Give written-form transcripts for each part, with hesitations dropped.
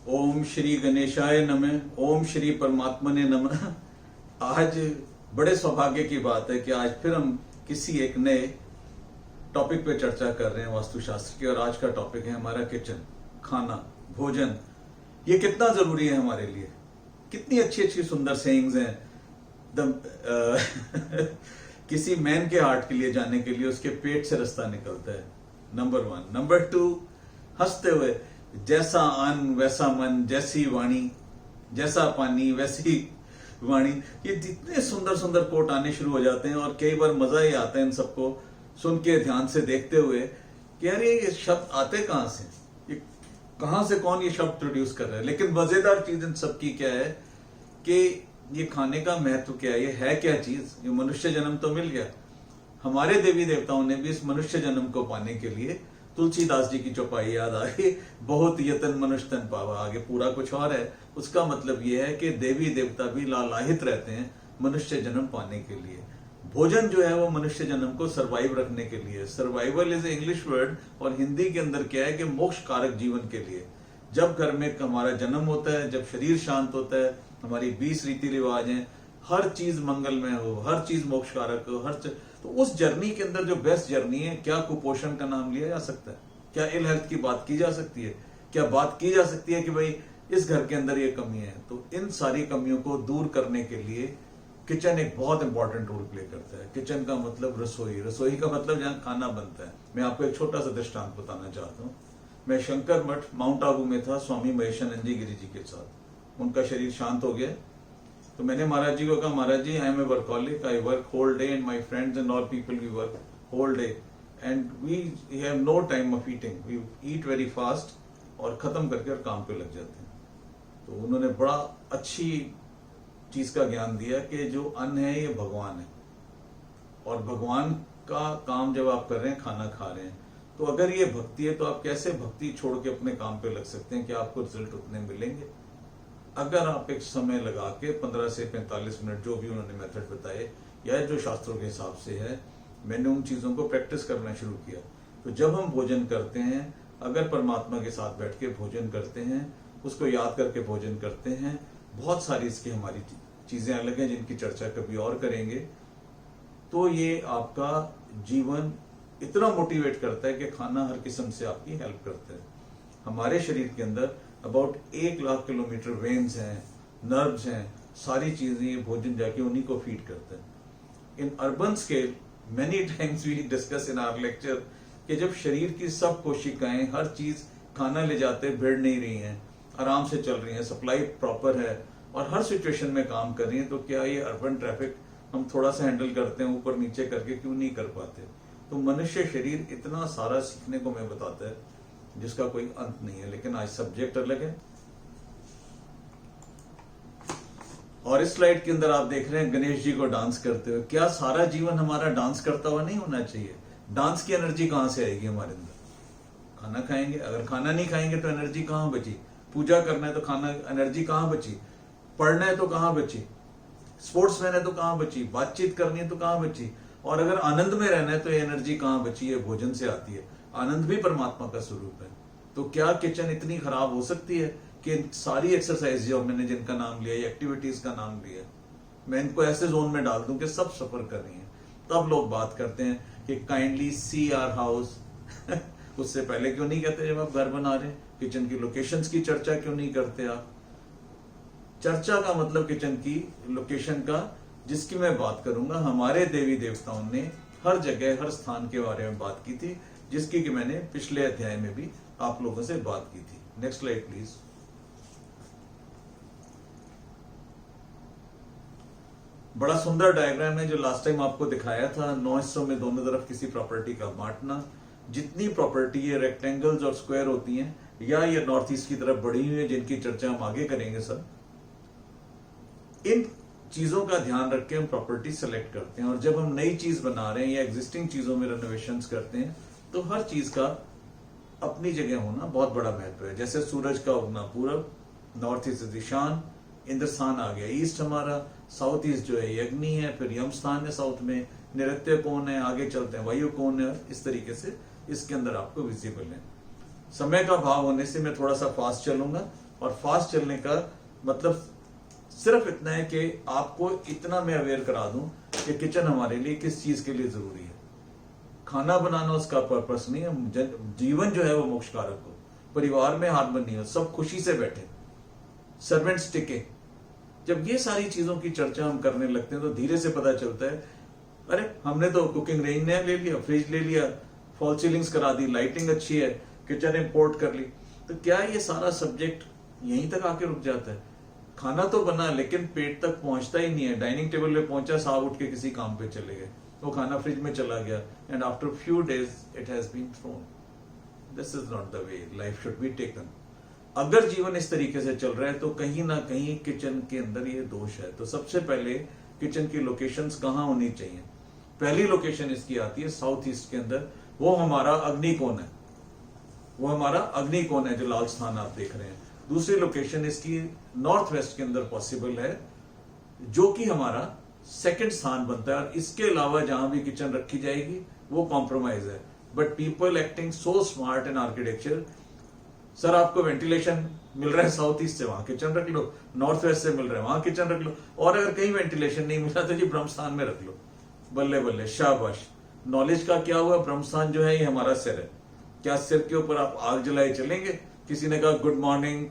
ओम श्री गणेशाय नमः। ओम श्री परमात्मने नमः। आज बड़े सौभाग्य की बात है कि आज फिर हम किसी एक नए टॉपिक पे चर्चा कर रहे हैं वास्तुशास्त्र की। और आज का टॉपिक है हमारा किचन, खाना, भोजन। ये कितना जरूरी है हमारे लिए। कितनी अच्छी अच्छी सुंदर सेइंग्स हैं। किसी मैन के हार्ट के लिए जाने के लिए उसके पेट से रास्ता निकलता है, नंबर 1। नंबर 2, हंसते हुए, जैसा अन्न वैसा मन, जैसी वाणी जैसा पानी वैसी वाणी। ये जितने सुंदर सुंदर कोट आने शुरू हो जाते हैं और कई बार मजा ही आता है इन सबको सुन के, ध्यान से देखते हुए कि यार ये शब्द आते कहां से, ये कहां से कौन ये शब्द प्रोड्यूस कर रहा है। लेकिन मजेदार चीज इन सबकी क्या है कि ये खाने का महत्व क्या है, ये है क्या चीज। ये मनुष्य जन्म तो मिल गया। हमारे देवी देवताओं ने भी इस मनुष्य जन्म को पाने के लिए, तुलसीदास जी की चौपाई याद आ गई, बहुत यतन मनुष्य तन पावा। आगे पूरा कुछ और है। उसका मतलब यह है कि देवी देवता भी लालाहित रहते हैं मनुष्य जन्म पाने के लिए। भोजन जो है वो मनुष्य जन्म को सरवाइव रखने के लिए। सर्वाइवल इज इंग्लिश वर्ड और हिंदी के अंदर क्या है कि मोक्ष कारक जीवन के लिए। जब घर में हमारा जन्म होता है, जब शरीर शांत होता है, हमारी 20 रीति रिवाज हैं, हर चीज मंगलमय हो, हर चीज मोक्ष कारक हो, तो उस जर्नी के अंदर जो बेस्ट जर्नी है, क्या कुपोषण का नाम लिया जा सकता है? क्या इल हेल्थ की बात की जा सकती है? क्या बात की जा सकती है कि भाई इस घर के अंदर ये कमी है? तो इन सारी कमियों को दूर करने के लिए किचन एक बहुत इंपॉर्टेंट रोल प्ले करता है। किचन का मतलब रसोई, रसोई का मतलब जहां खाना बनता है। मैं आपको एक छोटा सा दृष्टांत बताना चाहता हूँ। मैं शंकर मठ माउंट आबू में था स्वामी महेशानंद जी गिरी जी के साथ। उनका शरीर शांत हो गया तो मैंने महाराज जी को कहा, Maharaj ji I am a workaholic, I work whole day and my friends and all people we work whole day and we have no time of eating, we eat very fast और खत्म करके और काम पे लग जाते हैं। तो उन्होंने बड़ा अच्छी चीज का ज्ञान दिया कि जो अन्न है ये भगवान है और भगवान का काम जब आप कर रहे हैं, खाना खा रहे हैं, तो अगर ये भक्ति है तो आप कैसे भक्ति छोड़ के अपने काम पे लग सकते हैं कि आपको रिजल्ट उतने मिलेंगे? अगर आप एक समय लगा के 15 से 45 मिनट, जो भी उन्होंने मेथड बताए या जो शास्त्रों के हिसाब से है, मैंने उन चीजों को प्रैक्टिस करना शुरू किया। तो जब हम भोजन करते हैं, अगर परमात्मा के साथ बैठ के भोजन करते हैं, उसको याद करके भोजन करते हैं, बहुत सारी इसकी हमारी चीजें अलग हैं जिनकी चर्चा कभी और करेंगे, तो ये आपका जीवन इतना मोटिवेट करता है कि खाना हर किस्म से आपकी हेल्प करता है। हमारे शरीर के अंदर अबाउट 1 लाख किलोमीटर वेन्स हैं, नर्व्स हैं, सारी चीजें ये भोजन जाके उन्हीं को फीड करता है। In urban scale many times we discuss in our lecture कि जब शरीर की सब कोशिकाएं, हर चीज खाना ले जाते भिड़ नहीं रही हैं, आराम से चल रही हैं, सप्लाई प्रॉपर है और हर सिचुएशन में काम कर रही है, तो क्या ये अर्बन ट्रैफिक हम थोड़ा सा हैंडल करते हैं ऊपर नीचे करके क्यों नहीं कर पाते? तो मनुष्य शरीर इतना सारा सीखने को मैं बताता है जिसका कोई अंत नहीं है। लेकिन आज सब्जेक्ट अलग है। और इस स्लाइड के अंदर आप देख रहे हैं गणेश जी को डांस करते हुए। क्या सारा जीवन हमारा डांस करता हुआ नहीं होना चाहिए? डांस की एनर्जी कहां से आएगी हमारे अंदर? खाना खाएंगे। अगर खाना नहीं खाएंगे तो एनर्जी कहां बची? पूजा करना है तो खाना, एनर्जी कहां बची? पढ़ना है तो कहां बची? स्पोर्ट्समैन है तो कहां बची? बातचीत करनी है तो कहां बची? और अगर आनंद में रहना है तो ये एनर्जी कहां बची है? भोजन से आती है। आनंद भी परमात्मा का स्वरूप है। तो क्या किचन इतनी खराब हो सकती है कि सारी एक्सरसाइज जो मैंने जिनका नाम लिया, एक्टिविटीज का नाम लिया, मैं इनको ऐसे जोन में डाल दूं कि सब सफर कर रही हैं? तब लोग बात करते हैं कि काइंडली सी आवर हाउस। उससे पहले क्यों नहीं कहते जब आप घर बना रहे हैं? किचन की लोकेशंस की चर्चा क्यों नहीं करते आप? चर्चा का मतलब किचन की लोकेशन का, जिसकी मैं बात करूंगा, हमारे देवी देवताओं ने हर जगह हर स्थान के बारे में बात की थी, जिसकी कि मैंने पिछले अध्याय में भी आप लोगों से बात की थी। Next slide please. बड़ा सुंदर डायग्राम है जो लास्ट टाइम आपको दिखाया था। 9 हिस्सों में दोनों तरफ किसी प्रॉपर्टी का बांटना। जितनी प्रॉपर्टी ये रेक्टेंगल्स और स्क्वायर होती हैं या ये नॉर्थ ईस्ट की तरफ बढ़ी हुई है, जिनकी चर्चा हम आगे करेंगे सब, इन चीजों का ध्यान रख के हम प्रॉपर्टी सेलेक्ट करते हैं। और जब हम नई चीज बना रहे हैं या एग्जिस्टिंग चीजों में रेनोवेशन करते हैं तो हर चीज का अपनी जगह होना बहुत बड़ा महत्व है। जैसे सूरज का उगना पूरब, नॉर्थ ईस्ट ईशान, इंद्रस्थान आ गया ईस्ट हमारा, साउथ ईस्ट जो है यज्ञनी है, फिर यम स्थान है साउथ में, नृत्य कौन है, आगे चलते हैं वायु कौन है। इस तरीके से इसके अंदर आपको विजिबल है। समय का भाव होने से मैं थोड़ा सा फास्ट चलूंगा और फास्ट चलने का मतलब सिर्फ इतना है कि आपको इतना मैं अवेयर करा दूं कि किचन हमारे लिए किस चीज के लिए जरूरी है। खाना बनाना उसका पर्पस नहीं है, जीवन जो है वो मोक्षकारक हो, परिवार में हार्मनी हो, सब खुशी से बैठे, सर्वेंट्स टिके। जब ये सारी चीजों की चर्चा हम करने लगते हैं तो धीरे से पता चलता है अरे हमने तो कुकिंग रेंज नया ले लिया, फ्रिज ले लिया, फॉल सीलिंग्स करा दी, लाइटिंग अच्छी है, किचन इंपोर्ट कर ली, तो क्या ये सारा सब्जेक्ट यहीं तक आके रुक जाता है? खाना तो बना लेकिन पेट तक पहुंचता ही नहीं है। डाइनिंग टेबल पे पहुंचा, साहब उठ के किसी काम पे चले गए, वो खाना फ्रिज में चला गया, and after few days it has been thrown. This is not the way life should be taken. अगर जीवन इस तरीके से चल रहा है तो कहीं ना कहीं किचन के अंदर ये दोष है। तो सबसे पहले किचन की लोकेशंस कहाँ होनी चाहिए? पहली लोकेशन इसकी आती है साउथ ईस्ट के अंदर, वो हमारा अग्निकोण है, वो हमारा अग्निकोण है जो लाल स्थान आप देख रहे हैं। दूसरी लोकेशन इसकी नॉर्थ वेस्ट के अंदर पॉसिबल है, जो कि हमारा सेकंड स्थान बनता है, और इसके अलावा जहां भी किचन रखी जाएगी वो कॉम्प्रोमाइज है। But people acting so smart in architecture, sir आपको वेंटिलेशन मिल रहा है साउथ ईस्ट से, वहां किचन रख लो, नॉर्थ वेस्ट से मिल रहा है वहां किचन रख लो, और अगर कहीं वेंटिलेशन नहीं मिला तो जी ब्रह्मस्थान में रख लो। बल्ले बल्ले, शाबाश। नॉलेज का क्या हुआ? ब्रह्मस्थान जो है ये हमारा सिर है। क्या सिर के ऊपर आप आग जलाए चलेंगे? किसी ने कहा गुड मॉर्निंग,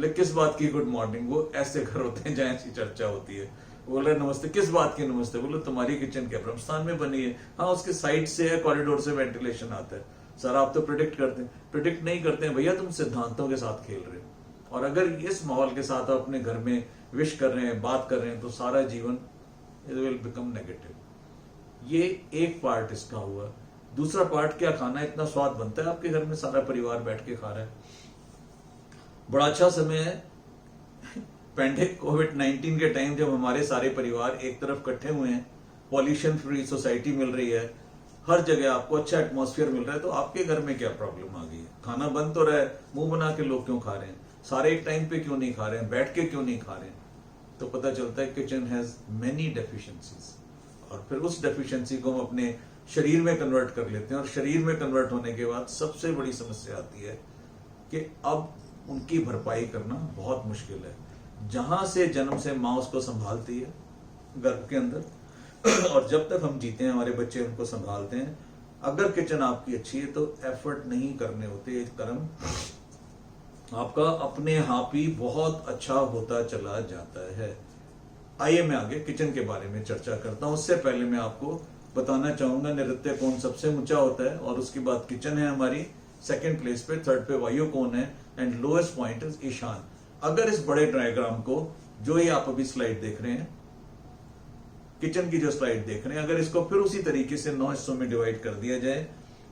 किस बात की गुड मॉर्निंग? वो ऐसे घर होते हैं जहां ऐसी चर्चा होती है। बोले नमस्ते, किस बात की नमस्ते? बोले तुम्हारी किचन क्या ब्रह्मस्थान में बनी है? हाँ, उसके साइड से है, कॉरिडोर से वेंटिलेशन आता है। सर आप तो प्रिडिक्ट करते हैं। प्रिडिक्ट नहीं करते हैं भैया, तुम सिद्धांतों के साथ खेल रहे हो। और अगर इस माहौल के साथ आप अपने घर में विश कर रहे हैं, बात कर रहे हैं, तो सारा जीवन इट विल बिकम नेगेटिव। ये एक पार्ट इसका हुआ। दूसरा पार्ट, क्या खाना इतना स्वाद बनता है आपके घर में, सारा परिवार बैठ के खा रहा है। बड़ा अच्छा समय है पैंडेमिक कोविड-19 के टाइम, जब हमारे सारे परिवार एक तरफ इकट्ठे हुए हैं, पॉल्यूशन फ्री सोसाइटी मिल रही है, हर जगह आपको अच्छा एटमॉस्फेयर मिल रहा है, तो आपके घर में क्या प्रॉब्लम आ गई है? खाना बन तो रहा है, मुंह बना के लोग क्यों खा रहे हैं? सारे एक टाइम पे क्यों नहीं खा रहे हैं? बैठ के क्यों नहीं खा रहे हैं? तो पता चलता है किचन हैज मेनी डेफिशिएंसीज, और फिर उस डेफिशिएंसी को हम अपने शरीर में कन्वर्ट कर लेते हैं, और शरीर में कन्वर्ट होने के बाद सबसे बड़ी समस्या आती है कि अब उनकी भरपाई करना बहुत मुश्किल है। जहां से जन्म से माँ उसको संभालती है गर्भ के अंदर, और जब तक हम जीते हैं हमारे बच्चे उनको संभालते हैं। अगर किचन आपकी अच्छी है तो एफर्ट नहीं करने होते, ये कर्म आपका अपने आप ही बहुत अच्छा होता चला जाता है। आइए मैं आगे किचन के बारे में चर्चा करता हूं। उससे पहले मैं आपको बताना चाहूंगा नैऋत्य कोण सबसे ऊंचा होता है, और उसके बाद किचन है हमारी सेकंड प्लेस पे, थर्ड पे वायु कोण है, and lowest point is Ishan. अगर इस बड़े डायग्राम को, जो ये आप अभी स्लाइड देख रहे हैं, किचन की जो स्लाइड देख रहे हैं, अगर इसको फिर उसी तरीके से 9 हिस्सों में डिवाइड कर दिया जाए,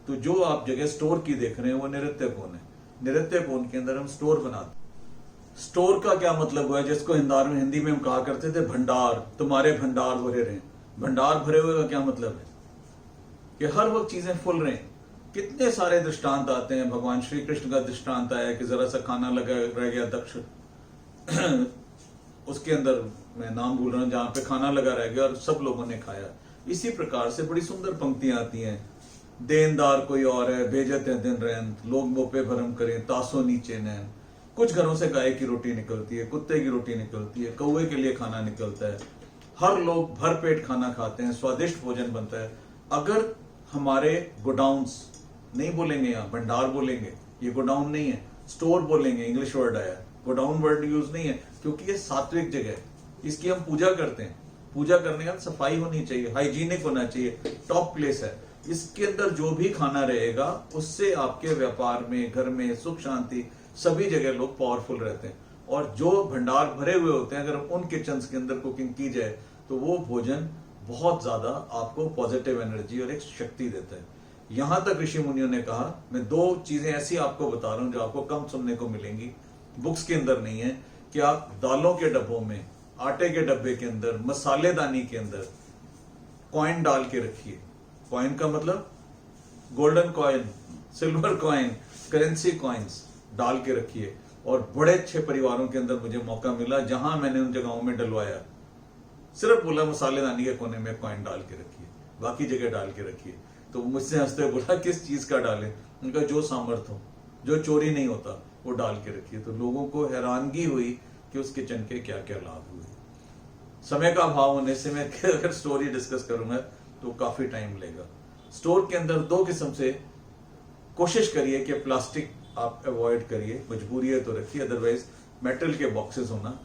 तो जो आप जगह स्टोर की देख रहे हैं वो नैऋत्य कोण है। नैऋत्य कोण के अंदर हम स्टोर बनाते हैं। स्टोर का क्या मतलब हुआ है? जिसको हिंदी में हम कहा करते थे भंडार, तुम्हारे भंडार भरे रहे। भंडार भरे हुए का क्या मतलब है? कि हर वक्त चीजें फुल रहे। कितने सारे दृष्टांत आते हैं। भगवान श्री कृष्ण का दृष्टांत आया कि जरा सा खाना लगा रह गया दक्ष उसके अंदर, मैं नाम भूल रहा हूं, जहां पे खाना लगा रह गया और सब लोगों ने खाया। इसी प्रकार से बड़ी सुंदर पंक्तियां आती हैं। देनदार कोई और है, भेजत है दिन रैन, लोग मुंह पे भरम करें, तासो नीचे नैन। कुछ घरों से गाय की रोटी निकलती है, कुत्ते की रोटी निकलती है, कौवे के लिए खाना निकलता है। हर लोग भर पेट खाना खाते हैं, स्वादिष्ट भोजन बनता है। अगर हमारे गोडाउन्स, नहीं बोलेंगे यहाँ भंडार बोलेंगे, ये गोडाउन नहीं है, स्टोर बोलेंगे, इंग्लिश वर्ड आया, गोडाउन वर्ड यूज नहीं है, क्योंकि ये सात्विक जगह है, इसकी हम पूजा करते हैं। पूजा करने का सफाई होनी चाहिए, हाइजीनिक होना चाहिए, टॉप प्लेस है। इसके अंदर जो भी खाना रहेगा उससे आपके व्यापार में, घर में सुख शांति, सभी जगह लोग पावरफुल रहते हैं। और जो भंडार भरे हुए होते हैं, अगर उन किचन के अंदर कुकिंग की जाए तो वो भोजन बहुत ज्यादा आपको पॉजिटिव एनर्जी और एक शक्ति देता है। यहां तक ऋषि मुनियों ने कहा, मैं 2 चीजें ऐसी आपको बता रहा हूं जो आपको कम सुनने को मिलेंगी, बुक्स के अंदर नहीं है, कि आप दालों के डब्बों में, आटे के डब्बे के अंदर, मसालेदानी के अंदर कॉइन डाल के रखिए। कॉइन का मतलब golden coin, silver coin, currency coins डाल के रखिए। और बड़े अच्छे परिवारों के अंदर मुझे मौका मिला जहां मैंने उन जगहों में डलवाया, सिर्फ बोला मसालेदानी के कोने में कॉइन डाल के रखिए, बाकी जगह डाल के रखिए। तो मुझसे हंसते बोला किस चीज का डालें? उनका जो सामर्थ्य हो, जो चोरी नहीं होता। वो डाल के रखिए। तो लोगों को हैरानगी हुई कि उस किचन के क्या क्या लाभ हुए। समय का अभाव होने से मैं अगर स्टोरी डिस्कस करूंगा तो काफी टाइम लेगा। स्टोर के अंदर 2 किस्म से कोशिश करिए कि प्लास्टिक आप अवॉइड करिए, मजबूरी है तो रखिए, अदरवाइज मेटल के बॉक्सेस होना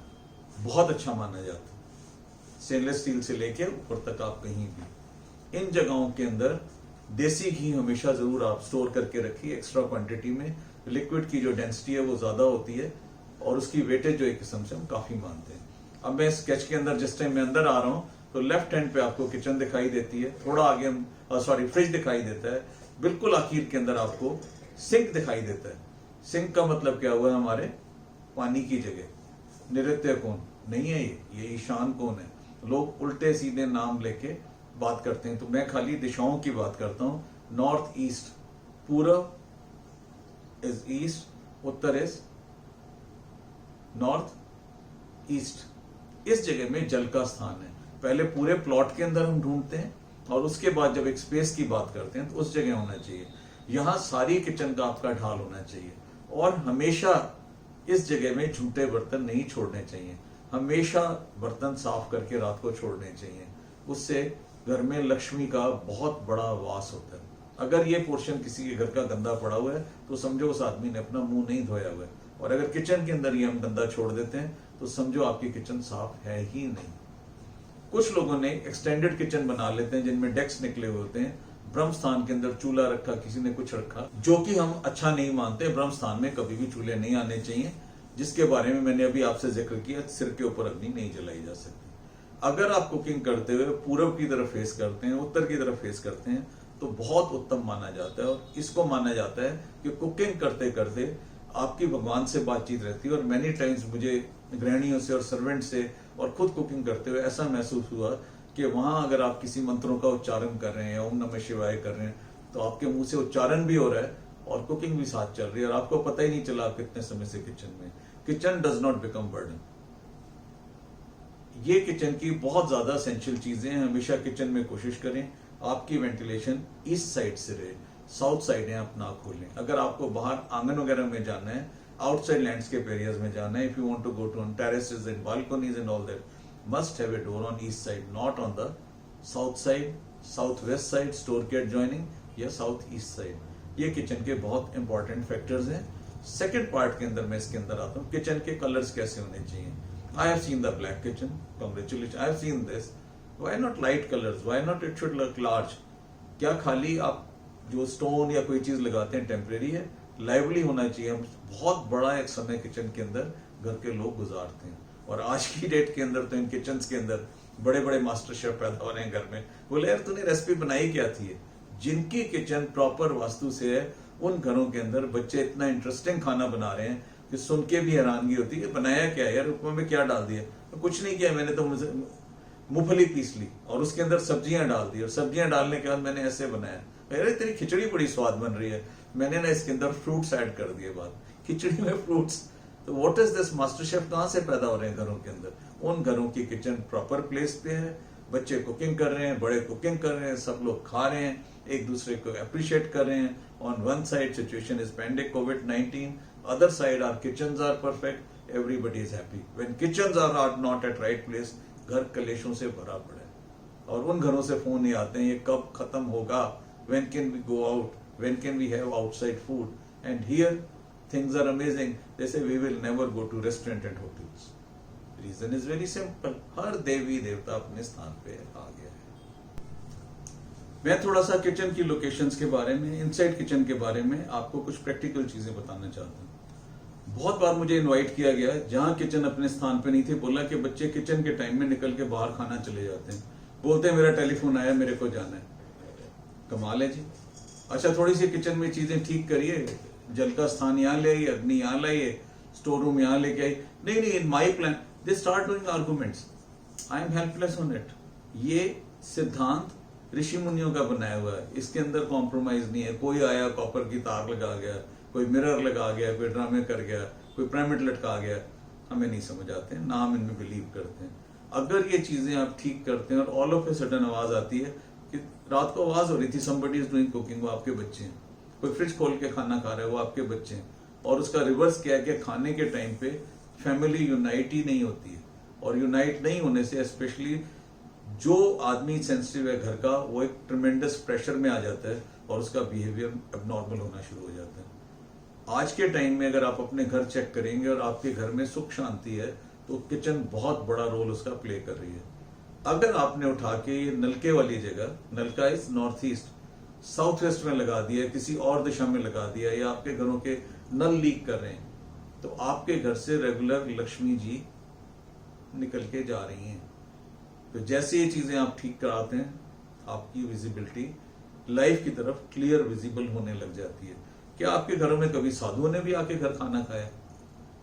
बहुत अच्छा माना जाता है। स्टेनलेस स्टील से लेके ऊपर तक आप कहीं भी इन जगहों के अंदर देसी घी हमेशा जरूर आप स्टोर करके रखिए एक्स्ट्रा क्वांटिटी में। लिक्विड की जो डेंसिटी है वो ज्यादा होती है और उसकी वेटेज जो एक किस्म से हम काफी मानते हैं। अब मैं स्केच के अंदर जिस टाइम मैं अंदर आ रहा हूं तो लेफ्ट हैंड पे आपको किचन दिखाई देती है, थोड़ा आगे हम फ्रिज दिखाई देता है, बिल्कुल आखिर के अंदर आपको सिंक दिखाई देता है। सिंक का मतलब क्या हुआ, हमारे पानी की जगह। नैऋत्य कोण नहीं है ये ईशान कोण है। लोग उल्टे सीधे नाम लेके बात करते हैं, तो मैं खाली दिशाओं की बात करता हूं। नॉर्थ ईस्ट, पूरब is east, Uttar is north east. इस जगह में जल का स्थान है। पहले पूरे प्लॉट के अंदर हम ढूंढते हैं और उसके बाद जब एक स्पेस की बात करते हैं तो उस जगह होना चाहिए। यहां सारी किचन का आपका ढाल होना चाहिए और हमेशा इस जगह में झूठे बर्तन नहीं छोड़ने चाहिए। हमेशा बर्तन साफ करके रात को छोड़ने चाहिए, उससे घर में लक्ष्मी का बहुत बड़ा वास होता है। अगर ये पोर्शन किसी के घर का गंदा पड़ा हुआ है तो समझो उस आदमी ने अपना मुंह नहीं धोया हुआ है, और अगर किचन के अंदर ये हम गंदा छोड़ देते हैं तो समझो आपकी किचन साफ है ही नहीं। कुछ लोगों ने एक्सटेंडेड किचन बना लेते हैं जिनमें डेस्क निकले हुए होते हैं। ब्रह्म स्थान के अंदर चूल्हा रखा, किसी ने कुछ रखा, जो कि हम अच्छा नहीं मानते। ब्रह्म स्थान में कभी भी चूल्हे नहीं आने चाहिए, जिसके बारे में मैंने अभी आपसे जिक्र किया। सिर के ऊपर अग्नि नहीं जलाई जा सकती। अगर आप कुकिंग करते हुए पूरब की तरफ फेस करते हैं, उत्तर की तरफ फेस करते हैं, तो बहुत उत्तम माना जाता है। और इसको माना जाता है कि कुकिंग करते करते आपकी भगवान से बातचीत रहती है। और मैनी टाइम्स मुझे गृहिणियों से और सर्वेंट से और खुद कुकिंग करते हुए ऐसा महसूस हुआ कि वहां अगर आप किसी मंत्रों का उच्चारण कर रहे हैं, ओम नमः शिवाय कर रहे हैं, तो आपके मुंह से उच्चारण भी हो रहा है और कुकिंग भी साथ चल रही है और आपको पता ही नहीं चला आप कितने समय से किचन में। Kitchen does not become burden. ये किचन की बहुत ज्यादा एसेंशियल चीजें हैं। हमेशा किचन में कोशिश करें आपकी वेंटिलेशन ईस्ट साइड से रहे। साउथ साइड है आप ना खोलें। अगर आपको बाहर आंगन वगैरह में जाना है, आउटसाइड लैंडस्केप एरियाज में जाना है, if you want to go to on terraces and balconies and all that, must have a door on east side, not on the south side, southwest side, store के adjoining या south east side। ये kitchen के बहुत important factors हैं। Second part के अंदर मैं इसके अंदर आता हूँ, किचन के कलर्स कैसे होने चाहिए। I have seen the black kitchen, congratulation, I have seen this. Why not light colours, why not it should look large. क्या खाली आप जो स्टोन या कोई चीज लगाते हैं टेम्परेरी है? लाइवली होना चाहिए। हम बहुत बड़ा एक समय किचन के अंदर घर के लोग गुजारते हैं, और आज की डेट के अंदर तो इन किचन के अंदर बड़े बड़े मास्टर शेफ पैदा हो रहे हैं घर में। बोले यार तूने रेसिपी बनाई क्या थी? जिनकी किचन प्रॉपर वास्तु से है उन घरों के अंदर बच्चे इतना इंटरेस्टिंग खाना बना रहे हैं कि सुन के भी हैरानगी होती है कि बनाया क्या यार, उपमा में क्या डाल दिया? तो कुछ नहीं किया मैंने, तो मूंगफली पीस ली और उसके अंदर सब्जियां डाल दी, और सब्जियां डालने के बाद मैंने ऐसे बनाया। अरे तेरी खिचड़ी बड़ी स्वाद बन रही है, मैंने ना इसके अंदर फ्रूट्स ऐड कर दिए। बात खिचड़ी में फ्रूट्स, तो what is this? Master chef कहां से पैदा हो रहे हैं घरों के अंदर? उन घरों की किचन प्रॉपर प्लेस पे है, बच्चे कुकिंग कर रहे हैं, बड़े कुकिंग कर रहे हैं, सब लोग खा रहे हैं, एक दूसरे को अप्रिशिएट कर रहे हैं। On one side situation is pending कोविड-19, other side are kitchens are perfect, everybody is happy. When kitchens are not at right place, घर कलेशों से भरा पड़ा है। और उन घरों से फोन नहीं आते हैं ये कब खत्म होगा, when can we go out, when can we have outside food. And here things are amazing, they say we will never go to restaurant and hotels. Reason is very simple, हर देवी देवता अपने स्थान पे आ गया है। मैं थोड़ा सा किचन की लोकेशंस के बारे में, इनसाइड किचन के बारे में आपको कुछ प्रैक्टिकल चीजें बताना चाहता हूँ। बहुत बार मुझे इनवाइट किया गया जहां किचन अपने स्थान पे नहीं थी, बोला कि बच्चे किचन के टाइम में निकल के बाहर खाना चले जाते हैं, बोलते हैं मेरा टेलीफोन आया मेरे को जाना है। कमाल है जी। अच्छा थोड़ी सी किचन में चीजें ठीक करिए, जल का स्थान यहाँ ले आइए, अग्नि यहाँ लाइए, स्टोर रूम यहाँ लेके आई। नहीं in my plan they start doing arguments, I am helpless on it. ये सिद्धांत ऋषि मुनियों का बनाया हुआ है, इसके अंदर कॉम्प्रोमाइज नहीं है। कोई आया कॉपर की तार लगा गया, कोई मिरर लगा गया, कोई ड्रामे कर गया, कोई पिरामिड लटका गया, हमें नहीं समझ आते हैं, ना हम इनमें बिलीव करते हैं। अगर ये चीजें आप ठीक करते हैं और ऑल ऑफ ए सडन आवाज आती है कि रात को आवाज हो रही थी समबडी इज डूइंग कुकिंग, वो आपके बच्चे हैं। कोई फ्रिज खोल के खाना खा रहा है, वो आपके बच्चे हैं। और उसका रिवर्स क्या है कि खाने के टाइम पे फैमिली यूनाइट ही नहीं होती है, और यूनाइट नहीं होने से स्पेशली जो आदमी सेंसिटिव है घर का, वो एक ट्रिमेंडस प्रेशर में आ जाता है और उसका बिहेवियर एबनॉर्मल होना शुरू हो जाता है। आज के टाइम में अगर आप अपने घर चेक करेंगे और आपके घर में सुख शांति है, तो किचन बहुत बड़ा रोल उसका प्ले कर रही है। अगर आपने उठा के ये नलके वाली जगह, नलका इस नॉर्थ ईस्ट साउथ वेस्ट में लगा दिया, किसी और दिशा में लगा दिया, या आपके घरों के नल लीक कर रहे हैं, तो आपके घर से रेगुलर लक्ष्मी जी निकल के जा रही हैं। तो जैसे ये चीजें आप ठीक कराते हैं, आपकी विजिबिलिटी लाइफ की तरफ क्लियर विजिबल होने लग जाती है। क्या आपके घरों में कभी साधुओं ने भी आके घर खाना खाया?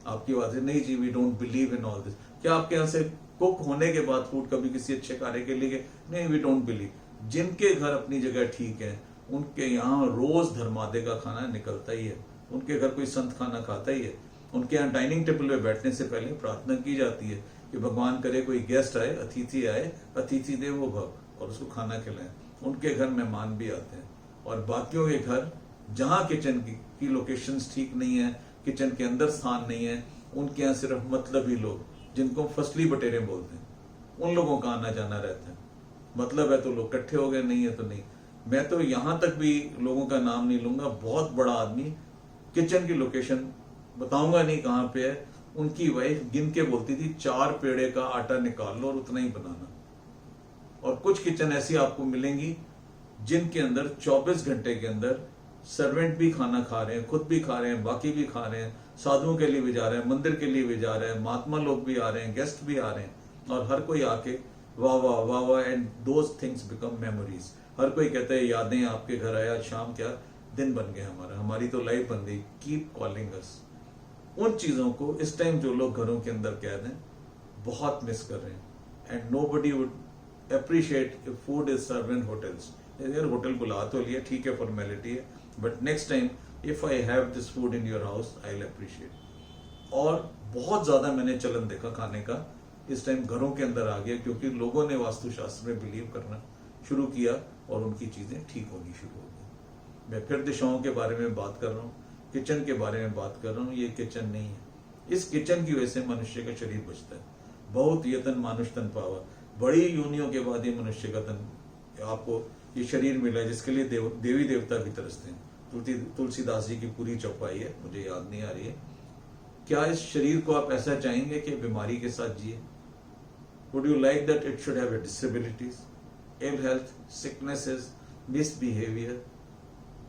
आपकी बात है नहीं जी, we don't believe in all this. क्या आपके यहाँ से कुक होने के बाद फूड कभी किसी अच्छे कार्य के लिए गए? नहीं, वी डोंट बिलीव। जिनके घर अपनी जगह ठीक है, उनके यहाँ रोज धर्मादे का खाना निकलता ही है, उनके घर कोई संत खाना खाता ही है, उनके यहाँ डाइनिंग टेबल पे बैठने से पहले प्रार्थना की जाती है कि भगवान करे कोई गेस्ट आए, अतिथि आए, अतिथि देवो भव, और उसको खाना खिलाएं। उनके घर मेहमान भी आते हैं। और बाकियों के घर जहां किचन की लोकेशंस ठीक नहीं है, किचन के अंदर स्थान नहीं है, उनके यहाँ सिर्फ मतलबी लोग, जिनको फसली बटेरे बोलते हैं, उन लोगों का आना जाना रहता है। मतलब है तो लोग इकट्ठे हो गए, नहीं है तो नहीं। मैं तो यहां तक भी लोगों का नाम नहीं लूंगा, बहुत बड़ा आदमी किचन की लोकेशन बताऊंगा नहीं कहां पे है, उनकी वाइफ गिन के बोलती थी 4 पेड़े का आटा निकाल लो और उतना ही बनाना। और कुछ किचन ऐसी आपको मिलेंगी जिनके अंदर 24 घंटे के अंदर सर्वेंट भी खाना खा रहे हैं, खुद भी खा रहे हैं, बाकी भी खा रहे हैं, साधुओं के लिए भी जा रहे हैं, मंदिर के लिए भी जा रहे हैं, महात्मा लोग भी आ रहे हैं, गेस्ट भी आ रहे हैं, और हर कोई आके वाह वाह वाह वाह, and those things become memories. हर कोई कहता है यादें, आपके घर आया, शाम क्या दिन बन गया हमारा, हमारी तो लाइफ बन गई, कीप कॉलिंग अस। उन चीजों को इस टाइम जो लोग घरों के अंदर कह दें, बहुत मिस कर रहे हैं। And nobody would appreciate if food is serve in hotels. यार होटल बुला तो लिया, ठीक है, फॉर्मेलिटी है, but next time if I have this food in your house I will appreciate. और बहुत ज्यादा मैंने चलन देखा खाने का इस टाइम घरों के अंदर आ गया, क्योंकि लोगों ने वास्तुशास्त्र में बिलीव करना शुरू किया और उनकी चीजें ठीक होनी शुरू हो गई। मैं फिर दिशाओं के बारे में बात कर रहा हूँ, किचन के बारे में बात कर रहा हूँ। ये किचन नहीं है, इस किचन की वजह से मनुष्य का शरीर बचता है। बहुत यतन मानुष तन पावा, बड़ी यूनियों के बाद ये मनुष्य का तन, आपको ये शरीर मिला है जिसके लिए देवी देवता भी तरसते हैं। तुलसीदास जी की पूरी चौपाई है, मुझे याद नहीं आ रही है। क्या इस शरीर को आप ऐसा चाहेंगे कि बीमारी के साथ जिए? Would you like that it should have disabilities, ill health, sicknesses, misbehaviour?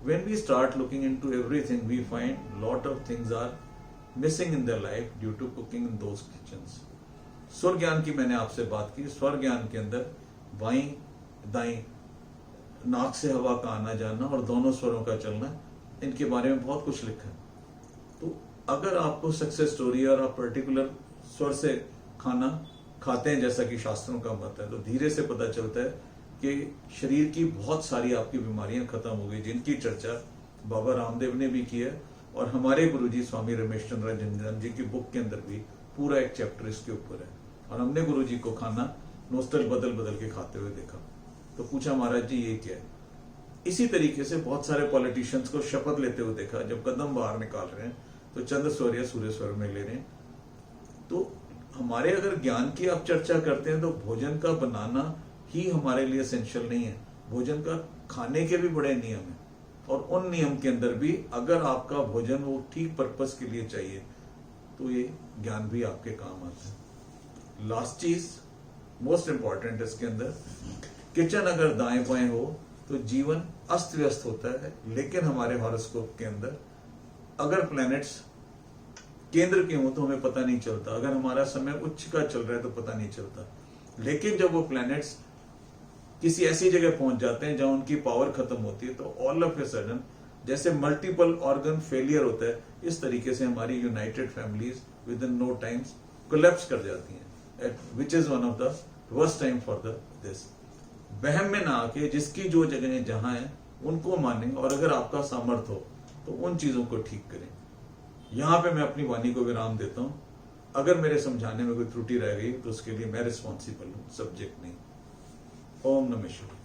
When we start looking into everything, we find lot of things are missing in their life due to cooking in those kitchens. स्वर ज्ञान की मैंने आपसे बात की। स्वर ज्ञान के अंदर बाई दाई, नाक से हवा का आना जाना और दोनों स्वरों का चलना, इनके बारे में बहुत कुछ लिखा है। तो अगर आपको सक्सेस स्टोरी और आप पर्टिकुलर स्वर से खाना खाते हैं जैसा कि शास्त्रों का मत है, तो धीरे से पता चलता है कि शरीर की बहुत सारी आपकी बीमारियां खत्म हो गई, जिनकी चर्चा बाबा रामदेव ने भी की है, और हमारे गुरुजी स्वामी रमेश चंद्र रंजन जी की बुक के अंदर भी पूरा एक चैप्टर इसके ऊपर है। और हमने गुरुजी को खाना नोस्टल बदल बदल के खाते हुए देखा, तो पूछा महाराज जी ये क्या है? इसी तरीके से बहुत सारे पॉलिटिशियंस को शपथ लेते हुए देखा, जब कदम बाहर निकाल रहे हैं तो चंद्र स्वर या सूर्य स्वर में ले रहे हैं। तो हमारे अगर ज्ञान की आप चर्चा करते हैं तो भोजन का बनाना ही हमारे लिए एसेंशियल नहीं है, भोजन का खाने के भी बड़े नियम हैं, और उन नियम के अंदर भी अगर आपका भोजन वो ठीक पर्पस के लिए चाहिए तो ये ज्ञान भी आपके काम आता है। लास्ट चीज मोस्ट इंपॉर्टेंट इसके अंदर, किचन अगर दाएं बाएं हो तो जीवन अस्त व्यस्त होता है, लेकिन हमारे हॉरोस्कोप के अंदर अगर प्लैनेट्स केंद्र के हो तो हमें पता नहीं चलता, अगर हमारा समय उच्च का चल रहा है तो पता नहीं चलता, लेकिन जब वो प्लैनेट्स किसी ऐसी जगह पहुंच जाते हैं जहां उनकी पावर खत्म होती है, तो ऑल ऑफ ए सडन जैसे मल्टीपल ऑर्गन फेलियर होता है, इस तरीके से हमारी united families within no times collapse कर जाती हैं, which is one of the worst time for this. वहम में ना आके जिसकी जो जगह जहां है उनको माने, और अगर आपका सामर्थ्य हो तो उन चीजों को ठीक करें। यहां पे मैं अपनी वाणी को विराम देता हूं। अगर मेरे समझाने में कोई त्रुटि रह गई तो उसके लिए मैं रिस्पॉन्सिबल हूं, सब्जेक्ट नहीं। ओम नमः शिवाय।